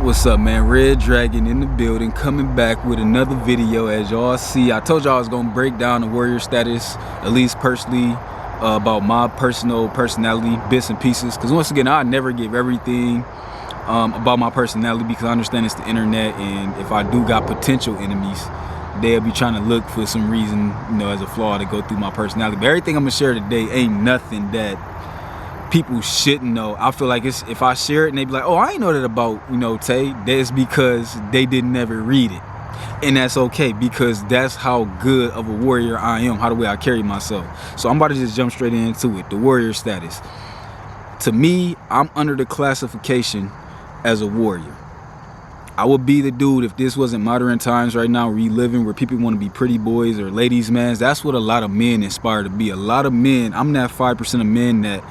What's up, man? Red Dragon in the building, coming back with another video. As y'all see, I told y'all I was gonna break down the warrior status, at least personally, about my personality, bits and pieces. Because once again, I never give everything about my personality, because I understand it's the internet, and if I do got potential enemies, they'll be trying to look for some reason, you know, as a flaw to go through my personality. But everything I'm gonna share today ain't nothing that people shouldn't know. I feel like it's, if I share it and they be like, oh, I ain't know that about, you know, Tay, that's because they didn't ever read it. And that's okay, because that's how good of a warrior I am, how the way I carry myself. So I'm about to just jump straight into it. The warrior status. To me, I'm under the classification as a warrior. I would be the dude, if this wasn't modern times right now, reliving, where people want to be pretty boys or ladies' man. That's what a lot of men aspire to be. A lot of men, I'm that 5% of men that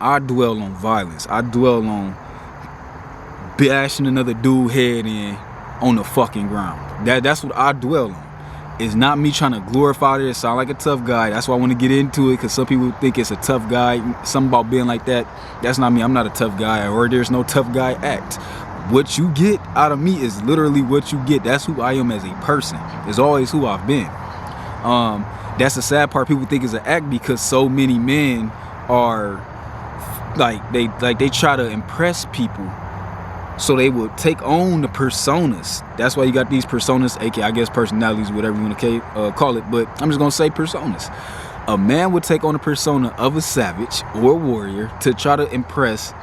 I dwell on violence. I dwell on bashing another dude head in on the fucking ground. That's what I dwell on. It's not me trying to glorify it, sound like a tough guy. That's why I want to get into it, because some people think it's a tough guy, something about being like that. That's not me. I'm not a tough guy, or there's no tough guy act. What you get out of me is literally what you get. That's who I am as a person. It's always who I've been. That's the sad part. People think it's an act, because so many men are they try to impress people, so they will take on the personas. That's why you got these personas, aka I guess personalities, whatever you want to call it, but I'm just gonna say personas. A man would take on the persona of a savage or a warrior to try to impress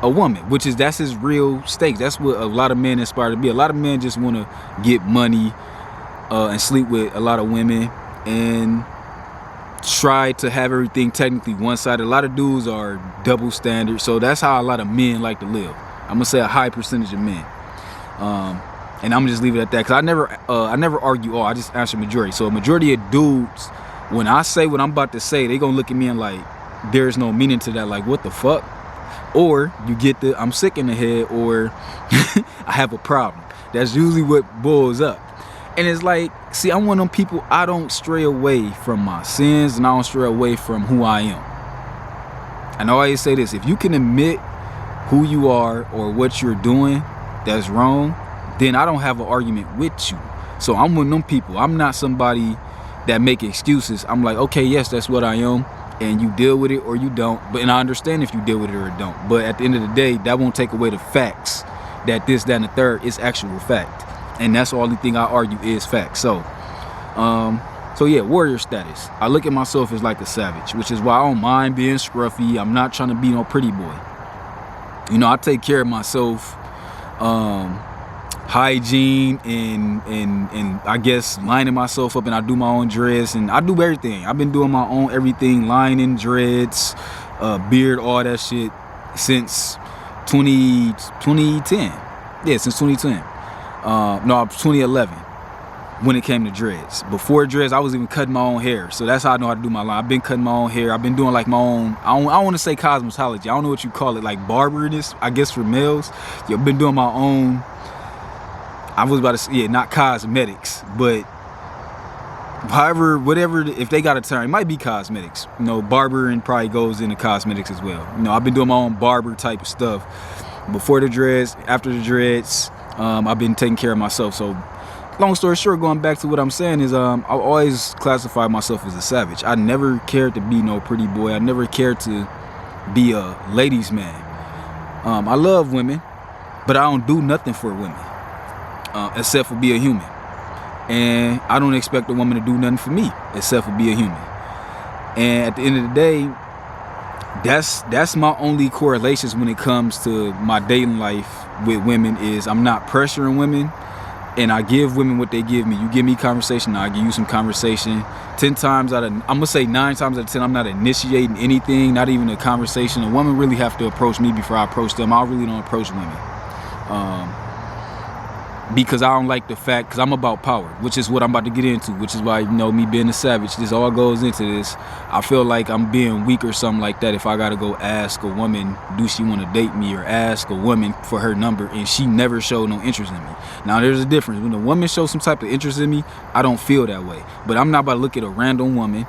a woman, that's his real stakes. That's what a lot of men aspire to be. A lot of men just want to get money and sleep with a lot of women and try to have everything technically one-sided. A lot of dudes are double standard, so that's how a lot of men like to live. I'm gonna say a high percentage of men, and I'm gonna just leave it at that, because I never argue. I just answer majority. So a majority of dudes, when I say what I'm about to say, they gonna look at me and like, there's no meaning to that, like, what the fuck? Or you get the I'm sick in the head, or I have a problem. That's usually what boils up. And it's like, see, I'm one of them people, I don't stray away from my sins, and I don't stray away from who I am. And I always say this: if you can admit who you are or what you're doing that's wrong, then I don't have an argument with you. So I'm one of them people. I'm not somebody that make excuses. I'm like, okay, yes, that's what I am, and you deal with it or you don't. And I understand if you deal with it or don't. But at the end of the day, that won't take away the facts that this, that, and the third is actual fact. And that's the only thing I argue is fact. So yeah, warrior status. I look at myself as like a savage, which is why I don't mind being scruffy. I'm not trying to be no pretty boy. You know, I take care of myself, hygiene and I guess lining myself up, and I do my own dreads, and I do everything. I've been doing my own everything, lining, dreads, beard, all that shit since 2010. Yeah, since 2010. No, 2011 when it came to dreads. Before dreads, I was even cutting my own hair. So that's how I know how to do my line. I've been cutting my own hair. I've been doing like my own, I don't want to say cosmetology. I don't know what you call it, like barberness, I guess, for males. Yeah, I've been doing my own, I was about to say, yeah, not cosmetics, but however, whatever, if they got a term, it might be cosmetics. You know, barbering probably goes into cosmetics as well. You know, I've been doing my own barber type of stuff. Before the dreads, after the dreads, I've been taking care of myself. So long story short, going back to what I'm saying is, I always classify myself as a savage. I never cared to be no pretty boy. I never cared to be a ladies' man. I love women, but I don't do nothing for women except for be a human. And I don't expect a woman to do nothing for me except for be a human. And at the end of the day, that's my only correlations when it comes to my dating life with women, is I'm not pressuring women, and I give women what they give me. You give me conversation, I give you some conversation. 10 times out of, I'm gonna say 9 times out of 10, I'm not initiating anything, not even a conversation. A woman really have to approach me before I approach them. I really don't approach women. Because I don't like the fact, because I'm about power, which is what I'm about to get into, which is why, you know, me being a savage, this all goes into this. I feel like I'm being weak or something like that if I gotta go ask a woman, do she want to date me, or ask a woman for her number, and she never showed no interest in me. Now, there's a difference. When a woman shows some type of interest in me, I don't feel that way. But I'm not about to look at a random woman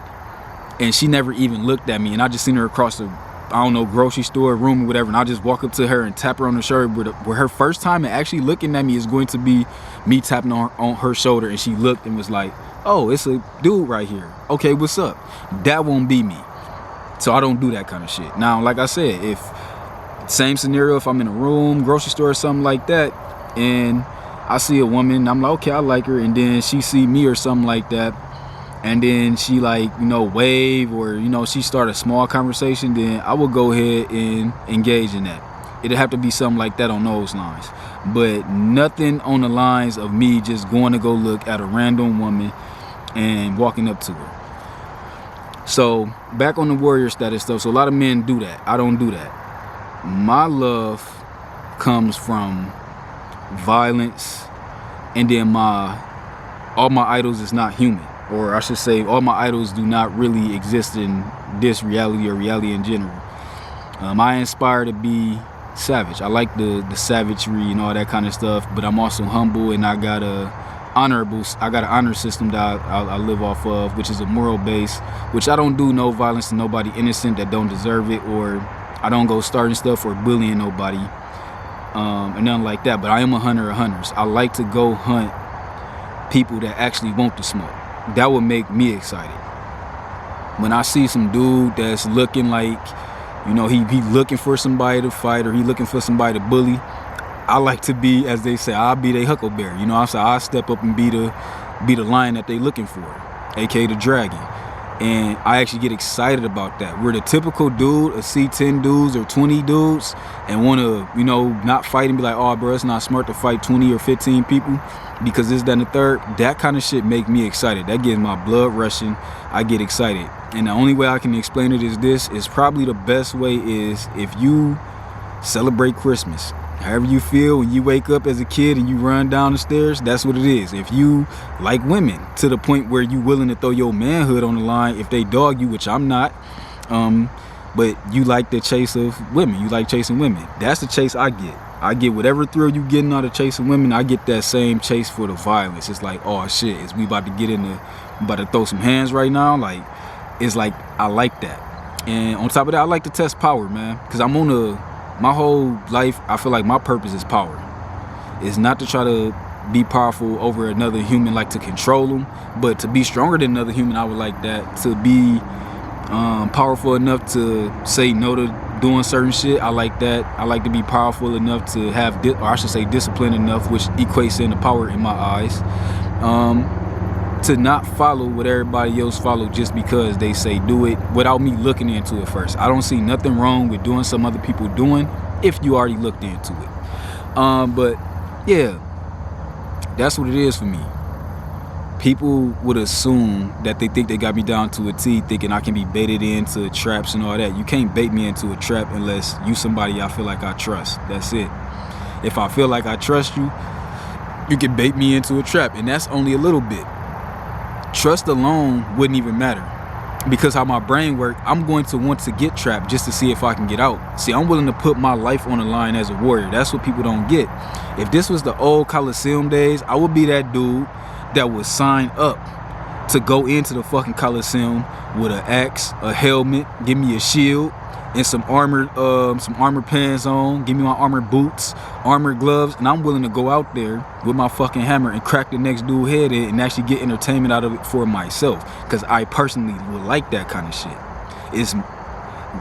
and she never even looked at me, and I just seen her across the I don't know, grocery store, room, or whatever, and I'll just walk up to her and tap her on the shoulder, where her first time and actually looking at me is going to be me tapping on her shoulder, and she looked and was like, oh, it's a dude right here. Okay, what's up? That won't be me. So I don't do that kind of shit. Now, like I said, if same scenario, if I'm in a room, grocery store or something like that, and I see a woman, I'm like, okay, I like her, and then she see me or something like that, and then she like, you know, wave, or, you know, she start a small conversation, then I will go ahead and engage in that. It'll have to be something like that on those lines, but nothing on the lines of me just going to go look at a random woman and walking up to her. So back on the warrior status stuff. So a lot of men do that. I don't do that. My love comes from violence, and then all my idols is not human. Or I should say, all my idols do not really exist in this reality or reality in general. I inspire to be savage. I like the savagery and all that kind of stuff, but I'm also humble, and I got an honor system that I live off of, which is a moral base, which I don't do no violence to nobody innocent that don't deserve it, or I don't go starting stuff or bullying nobody, and nothing like that. But I am a hunter of hunters. I like to go hunt people that actually want to smoke. That would make me excited. When I see some dude that's looking like, you know, he looking for somebody to fight, or he looking for somebody to bully, I like to be, as they say, I'll be their huckleberry. You know what I'm saying? I'll step up and be the lion that they looking for, aka the dragon. And I actually get excited about that. We're the typical dude, a see 10 dudes or 20 dudes, and want to, you know, not fight and be like, oh, bro, it's not smart to fight 20 or 15 people because this, that, and the third. That kind of shit make me excited. That gets my blood rushing. I get excited. And the only way I can explain it is this, is probably the best way is if you celebrate Christmas. However you feel when you wake up as a kid and you run down the stairs, that's what it is. If you like women to the point where you willing to throw your manhood on the line if they dog you, which I'm not, but you like the chase of women, you like chasing women, that's the chase I get. I get whatever thrill you getting out of chasing women, I get that same chase for the violence. It's like, oh shit, is we about to get in about to throw some hands right now? Like, it's like, I like that. And on top of that, I like to test power, man, because I'm on my whole life, I feel like my purpose is power. It's not to try to be powerful over another human, like to control them, but to be stronger than another human. I would like that. To be powerful enough to say no to doing certain shit, I like that. I like to be powerful enough to have, or I should say disciplined enough, which equates into power in my eyes. To not follow what everybody else follow just because they say do it without me looking into it first. I don't see nothing wrong with doing some other people doing if you already looked into it. But yeah, that's what it is for me. People would assume that they think they got me down to a T, thinking I can be baited into traps and all that. You can't bait me into a trap unless you somebody I feel like I trust. That's it. If I feel like I trust you, you can bait me into a trap, and that's only a little bit. Trust alone wouldn't even matter, because how my brain works, I'm going to want to get trapped just to see if I can get out. See, I'm willing to put my life on the line as a warrior. That's what people don't get. If this was the old Coliseum days, I would be that dude that would sign up to go into the fucking Coliseum with an axe, a helmet, give me a shield, and some armor pants on, give me my armored boots, armored gloves, and I'm willing to go out there with my fucking hammer and crack the next dude head in and actually get entertainment out of it for myself, because I personally would like that kind of shit. It's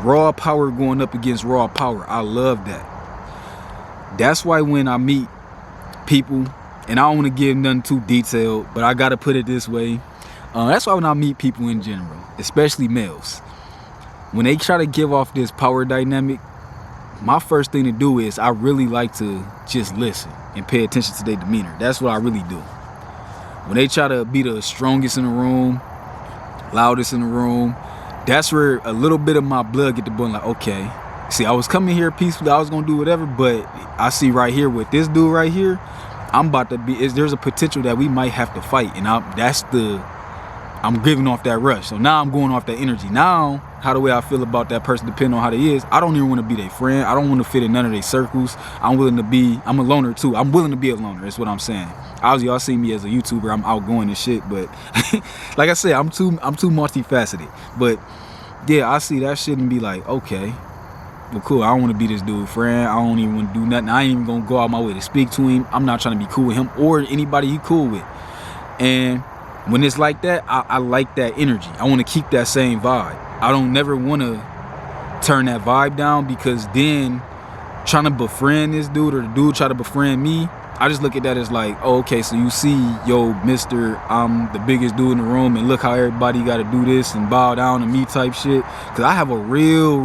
raw power going up against raw power. I love that. That's why when I meet people, and I don't want to give nothing too detailed, but I gotta put it this way, that's why when I meet people in general, especially males, when they try to give off this power dynamic, my first thing to do is I really like to just listen and pay attention to their demeanor. That's what I really do. When they try to be the strongest in the room, loudest in the room, that's where a little bit of my blood get to boiling. Like, okay, see, I was coming here peacefully, I was gonna do whatever, but I see right here with this dude right here, I'm about to be, there's a potential that we might have to fight, and I'm giving off that rush. So now I'm going off that energy. Now, how the way I feel about that person depending on how they is, I don't even want to be their friend. I don't want to fit in none of their circles. I'm a loner too. I'm willing to be a loner, that's what I'm saying. Obviously, y'all see me as a YouTuber, I'm outgoing and shit, but like I said, I'm too multifaceted. But yeah, I see that shit and be like, okay, well, cool, I don't want to be this dude friend. I don't even want to do nothing. I ain't even gonna go out my way to speak to him. I'm not trying to be cool with him or anybody he cool with. And when it's like that, I like that energy. I want to keep that same vibe. I don't never want to turn that vibe down, because then trying to befriend this dude or the dude try to befriend me, I just look at that as like, oh, okay, so you see, yo, Mr. I'm the biggest dude in the room, and look how everybody got to do this and bow down to me type shit. Because I have a real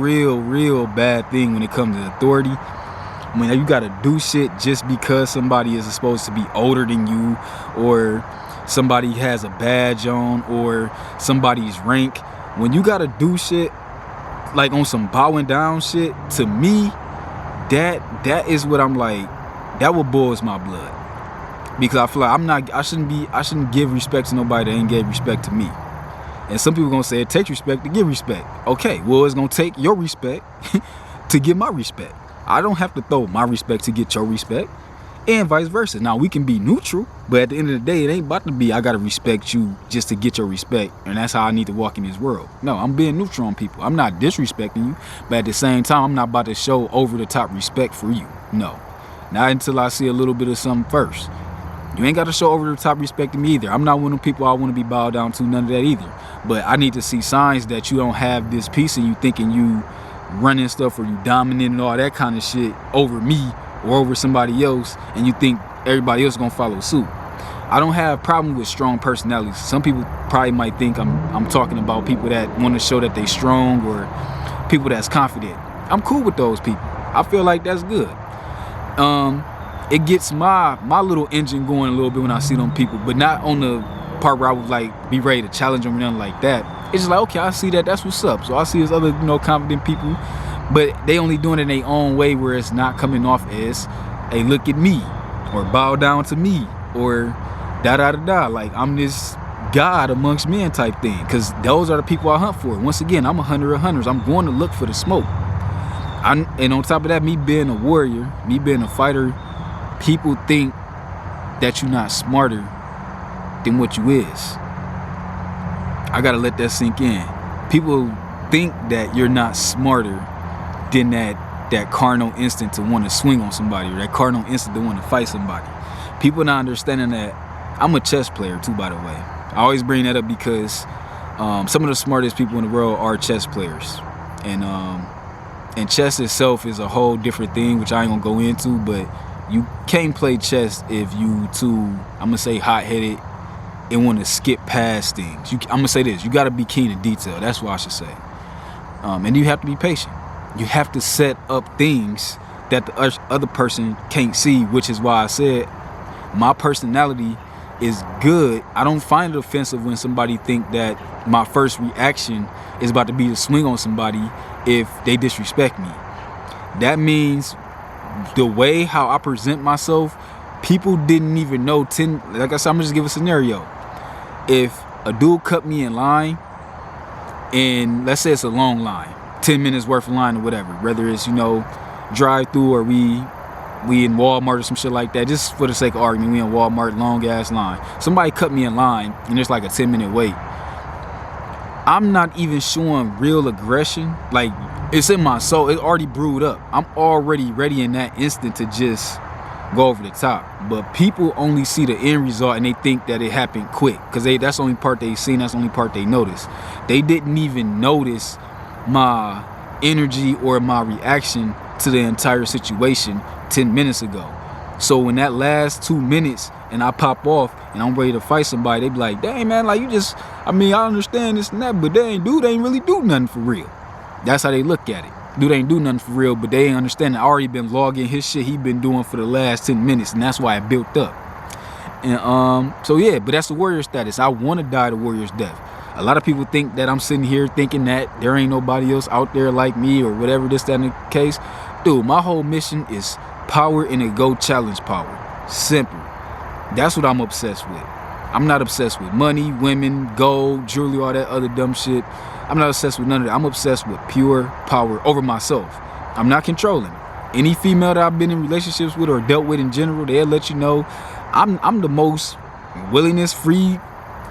bad thing when it comes to authority. I mean, you got to do shit just because somebody is supposed to be older than you, or somebody has a badge on, or somebody's rank. When you got to do shit like on some bowing down shit, to me, that is what I'm like, that what boils my blood. Because I feel like I shouldn't give respect to nobody that ain't gave respect to me. And some people gonna say it takes respect to give respect. Okay, well, it's gonna take your respect to get my respect. I don't have to throw my respect to get your respect, and vice versa. Now, we can be neutral, but at the end of the day, it ain't about to be I gotta respect you just to get your respect, and that's how I need to walk in this world. No, I'm being neutral on people. I'm not disrespecting you, but at the same time, I'm not about to show over the top respect for you. No, not until I see a little bit of something first. You ain't got to show over the top respect to me either. I'm not one of them people I want to be bowed down to, none of that either. But I need to see signs that you don't have this piece and you thinking you running stuff or you dominant and all that kind of shit over me or over somebody else, and you think everybody else is gonna follow suit. I don't have problem with strong personalities. Some people probably might think I'm talking about people that want to show that they strong or people that's confident. I'm cool with those people. I feel like that's good. It gets my little engine going a little bit when I see them people, but not on the part where I would like be ready to challenge them or nothing like that. It's just like, okay, I see that, that's what's up. So I see this other, confident people, but they only doing it in their own way where it's not coming off as, hey, look at me, or bow down to me, or da-da-da-da, like I'm this God amongst men type thing, because those are the people I hunt for. Once again, I'm a hunter of hunters. I'm going to look for the smoke. And on top of that, me being a warrior, me being a fighter, people think that you're not smarter than what you is. I gotta let that sink in. People think that you're not smarter than that carnal instinct to want to swing on somebody, or that carnal instinct to want to fight somebody. People not understanding that I'm a chess player too, by the way. I always bring that up because some of the smartest people in the world are chess players. And chess itself is a whole different thing, which I ain't gonna go into, but you can't play chess if you too, I'm gonna say, hot-headed and want to skip past things. I'm gonna say this, you gotta be keen to detail. That's what I should say. And you have to be patient. You have to set up things that the other person can't see, which is why I said my personality is good. I don't find it offensive when somebody think that my first reaction is about to be to swing on somebody if they disrespect me. That means the way how I present myself, people didn't even know. Like I said, I'm gonna just give a scenario. If a dude cut me in line, and let's say it's a long line, 10 minutes worth of line or whatever, whether it's, drive through or we in Walmart or some shit like that, just for the sake of argument, we in Walmart, long ass line. Somebody cut me in line and there's like a 10-minute wait. I'm not even showing real aggression. Like, it's in my soul. It's already brewed up. I'm already ready in that instant to just go over the top. But people only see the end result and they think that it happened quick, because that's the only part they seen, that's the only part they noticed. They didn't even notice my energy or my reaction to the entire situation 10 minutes ago. So when that last 2 minutes and I pop off and I'm ready to fight somebody, they be like, dang man, like I understand this and that, but dude ain't really do nothing for real. That's how they look at it. Dude ain't do nothing for real, but they ain't understand. I already been logging his shit he been doing for the last 10 minutes, and that's why it built up. And so yeah, but that's the warrior status. I want to die the warrior's death. A lot of people think that I'm sitting here thinking that there ain't nobody else out there like me or whatever, this, that, and the case. Dude, my whole mission is power and a go challenge power. Simple. That's what I'm obsessed with. I'm not obsessed with money, women, gold, jewelry, all that other dumb shit. I'm not obsessed with none of that. I'm obsessed with pure power over myself. I'm not controlling. Any female that I've been in relationships with or dealt with in general, they'll let you know I'm the most willingness, free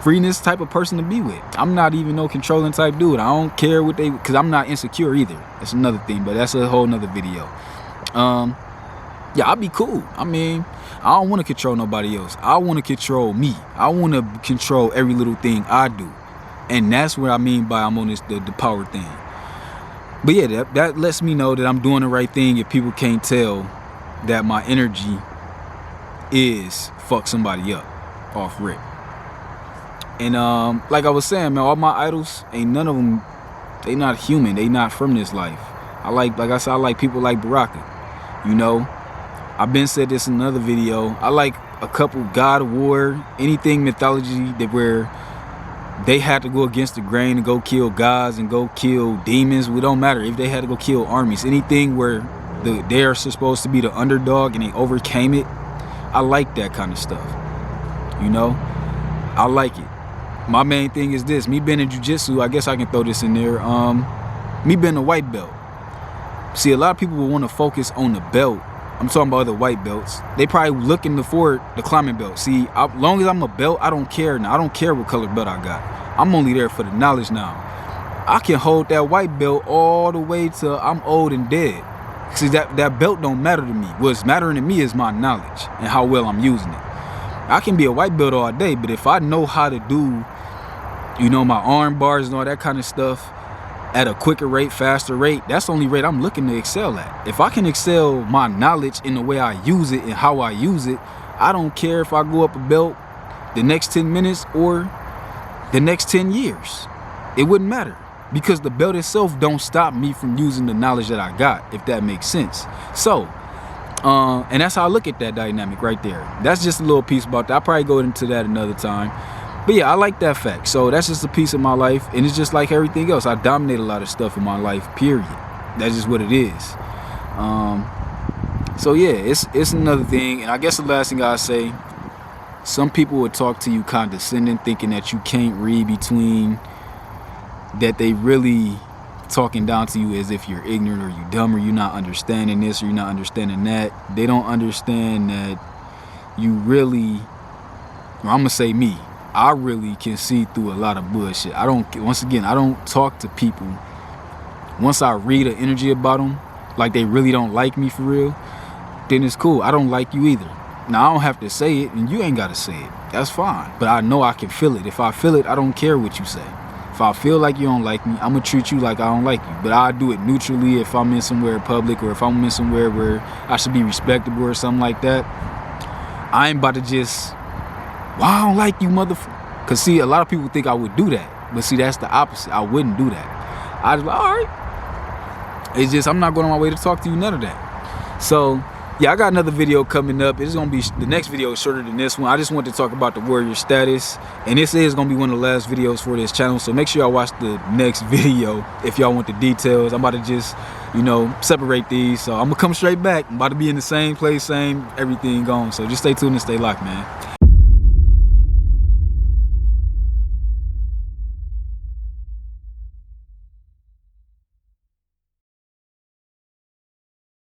freeness type of person to be with. I'm not even no controlling type dude. I don't care what they, because I'm not insecure either. That's another thing, but that's a whole nother video. Yeah, I'll be cool. I mean, I don't want to control nobody else. I want to control me. I want to control every little thing I do. And that's what I mean by I'm on this the power thing. But yeah, that lets me know that I'm doing the right thing if people can't tell that my energy is fuck somebody up off rip. And like I was saying, man, all my idols, ain't none of them, they not human. They not from this life. Like I said, I like people like Baraka. You know, I've been said this in another video. I like a couple God of War, anything mythology that where they had to go against the grain and go kill gods and go kill demons. It don't matter if they had to go kill armies. Anything where they are supposed to be the underdog and they overcame it. I like that kind of stuff. You know, I like it. My main thing is this: me being in jiu-jitsu, I guess I can throw this in there. Me being a white belt. See, a lot of people will want to focus on the belt. I'm talking about other white belts. They probably looking for the climbing belt. See, as long as I'm a belt, I don't care now. I don't care what color belt I got. I'm only there for the knowledge now. I can hold that white belt all the way till I'm old and dead. See, that belt don't matter to me. What's mattering to me is my knowledge and how well I'm using it. I can be a white belt all day, but if I know how to do, you know, my arm bars and all that kind of stuff at a quicker rate, faster rate, that's the only rate I'm looking to excel at. If I can excel my knowledge in the way I use it and how I use it, I don't care if I go up a belt the next 10 minutes or the next 10 years. It wouldn't matter, because the belt itself don't stop me from using the knowledge that I got, if that makes sense. So, and that's how I look at that dynamic right there. That's just a little piece about that. I'll probably go into that another time. But yeah, I like that fact. So that's just a piece of my life, and it's just like everything else. I dominate a lot of stuff in my life, period. That's just what it is. So yeah, it's another thing. And I guess the last thing I say, some people would talk to you condescending, thinking that you can't read between, that they really talking down to you as if you're ignorant or you dumb or you're not understanding this or you're not understanding that. They don't understand that you really, or I'm gonna say me, I really can see through a lot of bullshit. Once again, I don't talk to people. Once I read an energy about them, like they really don't like me for real, then it's cool. I don't like you either. Now, I don't have to say it, and you ain't got to say it. That's fine. But I know I can feel it. If I feel it, I don't care what you say. If I feel like you don't like me, I'm going to treat you like I don't like you. But I do it neutrally if I'm in somewhere public or if I'm in somewhere where I should be respectable or something like that. I ain't about to just, well, I don't like you, motherfucker. Because, see, a lot of people think I would do that. But, see, that's the opposite. I wouldn't do that. I just like, all right. It's just, I'm not going on my way to talk to you, none of that. So, yeah, I got another video coming up. It's going to be, the next video is shorter than this one. I just wanted to talk about the warrior status. And this is going to be one of the last videos for this channel. So make sure y'all watch the next video if y'all want the details. I'm about to just, you know, separate these. So I'm going to come straight back. I'm about to be in the same place, same everything going. So just stay tuned and stay locked, man.